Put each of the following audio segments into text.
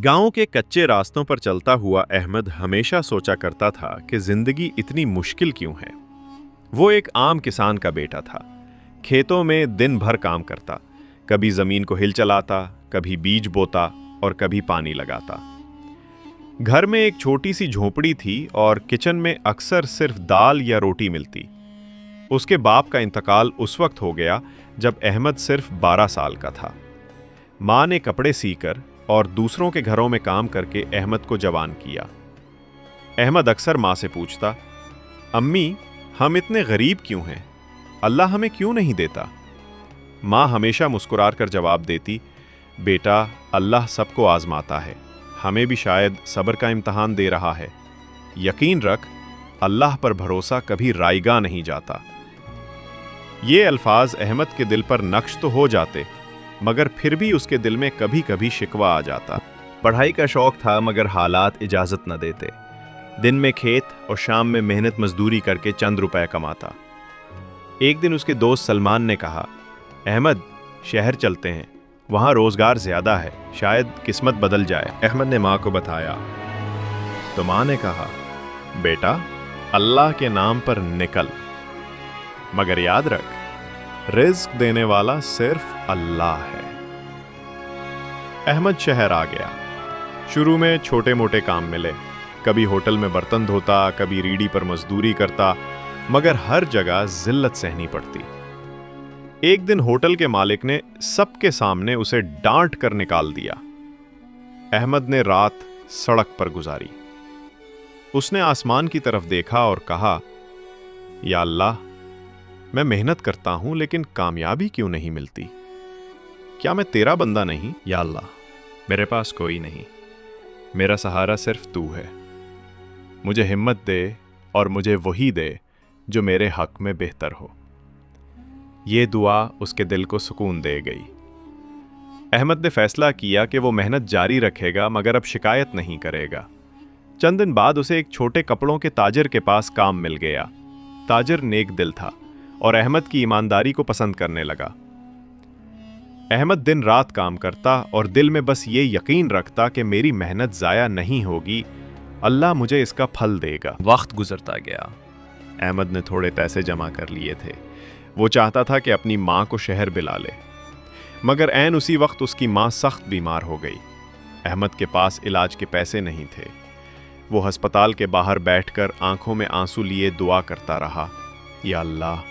गांव के कच्चे रास्तों पर चलता हुआ अहमद हमेशा सोचा करता था कि जिंदगी इतनी मुश्किल क्यों है। वो एक आम किसान का बेटा था। खेतों में दिन भर काम करता, कभी जमीन को हिल चलाता, कभी बीज बोता और कभी पानी लगाता। घर में एक छोटी सी झोपड़ी थी और किचन में अक्सर सिर्फ दाल या रोटी मिलती। उसके बाप का इंतकाल उस वक्त हो गया जब अहमद सिर्फ 12 साल का था। माँ ने कपड़े सीकर और दूसरों के घरों में काम करके अहमद को जवान किया। अहमद अक्सर माँ से पूछता, अम्मी हम इतने गरीब क्यों हैं? अल्लाह हमें क्यों नहीं देता? माँ हमेशा मुस्कुराकर कर जवाब देती, बेटा अल्लाह सबको आजमाता है, हमें भी शायद सब्र का इम्तहान दे रहा है। यकीन रख, अल्लाह पर भरोसा कभी रायगा नहीं जाता। ये अल्फाज अहमद के दिल पर नक्श तो हो जाते, मगर फिर भी उसके दिल में कभी कभी शिकवा आ जाता। पढ़ाई का शौक था मगर हालात इजाज़त न देते। दिन में खेत और शाम में मेहनत मजदूरी करके चंद रुपए कमाता। एक दिन उसके दोस्त सलमान ने कहा, अहमद शहर चलते हैं, वहाँ रोज़गार ज़्यादा है, शायद किस्मत बदल जाए। अहमद ने माँ को बताया तो माँ ने कहा, बेटा अल्लाह के नाम पर निकल, मगर याद रख रिज्क देने वाला सिर्फ अल्लाह है। अहमद शहर आ गया। शुरू में छोटे मोटे काम मिले, कभी होटल में बर्तन धोता, कभी रीढ़ी पर मजदूरी करता, मगर हर जगह जिल्लत सहनी पड़ती। एक दिन होटल के मालिक ने सबके सामने उसे डांट कर निकाल दिया। अहमद ने रात सड़क पर गुजारी। उसने आसमान की तरफ देखा और कहा, या अल्लाह मैं मेहनत करता हूं लेकिन कामयाबी क्यों नहीं मिलती? क्या मैं तेरा बंदा नहीं? या अल्लाह मेरे पास कोई नहीं, मेरा सहारा सिर्फ तू है। मुझे हिम्मत दे और मुझे वही दे जो मेरे हक में बेहतर हो। ये दुआ उसके दिल को सुकून दे गई। अहमद ने फैसला किया कि वो मेहनत जारी रखेगा मगर अब शिकायत नहीं करेगा। चंद दिन बाद उसे एक छोटे कपड़ों के ताजर के पास काम मिल गया। ताजर नेक दिल था और अहमद की ईमानदारी को पसंद करने लगा। अहमद दिन रात काम करता और दिल में बस ये यकीन रखता कि मेरी मेहनत ज़ाया नहीं होगी, अल्लाह मुझे इसका फल देगा। वक्त गुजरता गया। अहमद ने थोड़े पैसे जमा कर लिए थे। वो चाहता था कि अपनी माँ को शहर बुला ले, मगर ऐन उसी वक्त उसकी माँ सख्त बीमार हो गई। अहमद के पास इलाज के पैसे नहीं थे। वो अस्पताल के बाहर बैठकर आंखों में आंसू लिए दुआ करता रहा, या अल्लाह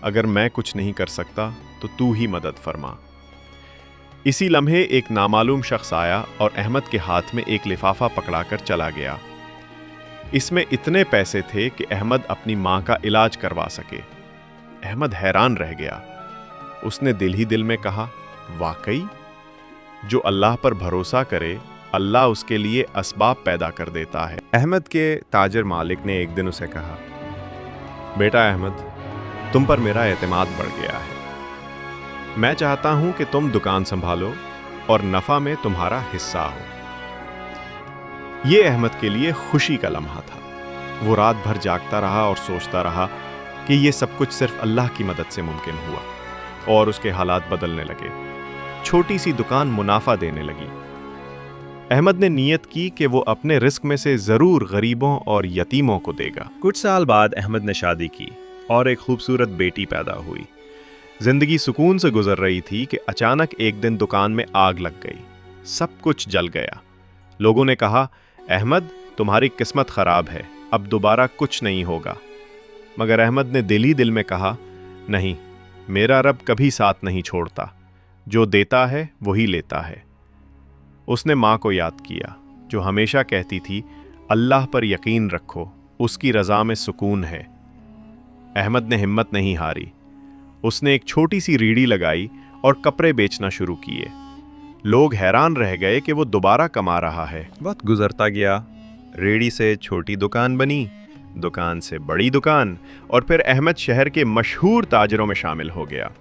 अगर मैं कुछ नहीं कर सकता तो तू ही मदद फरमा। इसी लम्हे एक नामालूम शख्स आया और अहमद के हाथ में एक लिफाफा पकड़ाकर चला गया। इसमें इतने पैसे थे कि अहमद अपनी माँ का इलाज करवा सके। अहमद हैरान रह गया। उसने दिल ही दिल में कहा, वाकई जो अल्लाह पर भरोसा करे अल्लाह उसके लिए असबाब पैदा कर देता है। अहमद के ताजर मालिक ने एक दिन उसे कहा, बेटा अहमद तुम पर मेरा एतमाद बढ़ गया है। मैं चाहता हूं कि तुम दुकान संभालो और नफा में तुम्हारा हिस्सा हो। यह अहमद के लिए खुशी का लम्हा था। वो रात भर जागता रहा और सोचता रहा कि यह सब कुछ सिर्फ अल्लाह की मदद से मुमकिन हुआ, और उसके हालात बदलने लगे। छोटी सी दुकान मुनाफा देने लगी। अहमद ने नीयत की कि वो अपने रिस्क में से जरूर गरीबों और यतीमों को देगा। कुछ साल बाद अहमद ने शादी की और एक खूबसूरत बेटी पैदा हुई। जिंदगी सुकून से गुजर रही थी कि अचानक एक दिन दुकान में आग लग गई। सब कुछ जल गया। लोगों ने कहा, अहमद तुम्हारी किस्मत खराब है, अब दोबारा कुछ नहीं होगा। मगर अहमद ने दिल ही दिल में कहा, नहीं, मेरा रब कभी साथ नहीं छोड़ता, जो देता है वही लेता है। उसने माँ को याद किया जो हमेशा कहती थी, अल्लाह पर यकीन रखो, उसकी रज़ा में सुकून है। अहमद ने हिम्मत नहीं हारी। उसने एक छोटी सी रीढ़ी लगाई और कपड़े बेचना शुरू किए। लोग हैरान रह गए कि वो दोबारा कमा रहा है। वक्त गुजरता गया। रेड़ी से छोटी दुकान बनी, दुकान से बड़ी दुकान, और फिर अहमद शहर के मशहूर ताजरों में शामिल हो गया।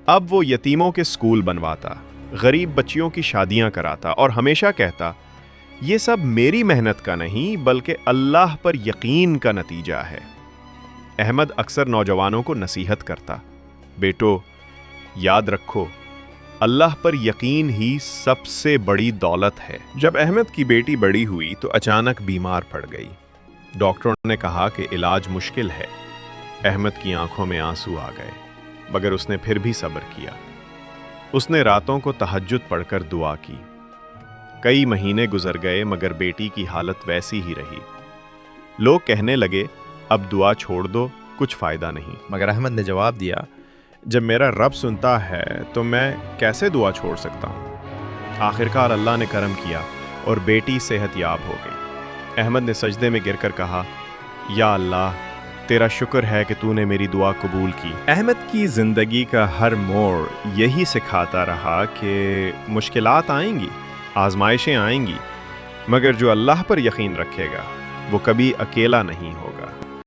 अब वो यतीमों के स्कूल बनवाता, गरीब बच्चियों की शादियां कराता और हमेशा कहता, ये सब मेरी मेहनत का नहीं बल्कि अल्लाह पर यकीन का नतीजा है। अहमद अक्सर नौजवानों को नसीहत करता, बेटो याद रखो اللہ پر یقین ہی سب سے بڑی دولت ہے۔ جب احمد کی بیٹی بڑی ہوئی تو اچانک بیمار پڑ گئی۔ ڈاکٹروں نے کہا کہ علاج مشکل ہے۔ احمد کی آنکھوں میں آنسو آ گئے، مگر اس نے پھر بھی صبر کیا۔ اس نے راتوں کو تہجد پڑھ کر دعا کی۔ کئی مہینے گزر گئے مگر بیٹی کی حالت ویسی ہی رہی۔ لوگ کہنے لگے اب دعا چھوڑ دو، کچھ فائدہ نہیں۔ مگر احمد نے جواب دیا، جب میرا رب سنتا ہے تو میں کیسے دعا چھوڑ سکتا ہوں؟ آخرکار اللہ نے کرم کیا اور بیٹی صحت یاب ہو گئی۔ احمد نے سجدے میں گر کر کہا، یا اللہ، تیرا شکر ہے کہ تو نے میری دعا قبول کی۔ احمد کی زندگی کا ہر موڑ یہی سکھاتا رہا کہ مشکلات آئیں گی، آزمائشیں آئیں گی، مگر جو اللہ پر یقین رکھے گا وہ کبھی اکیلا نہیں ہوگا۔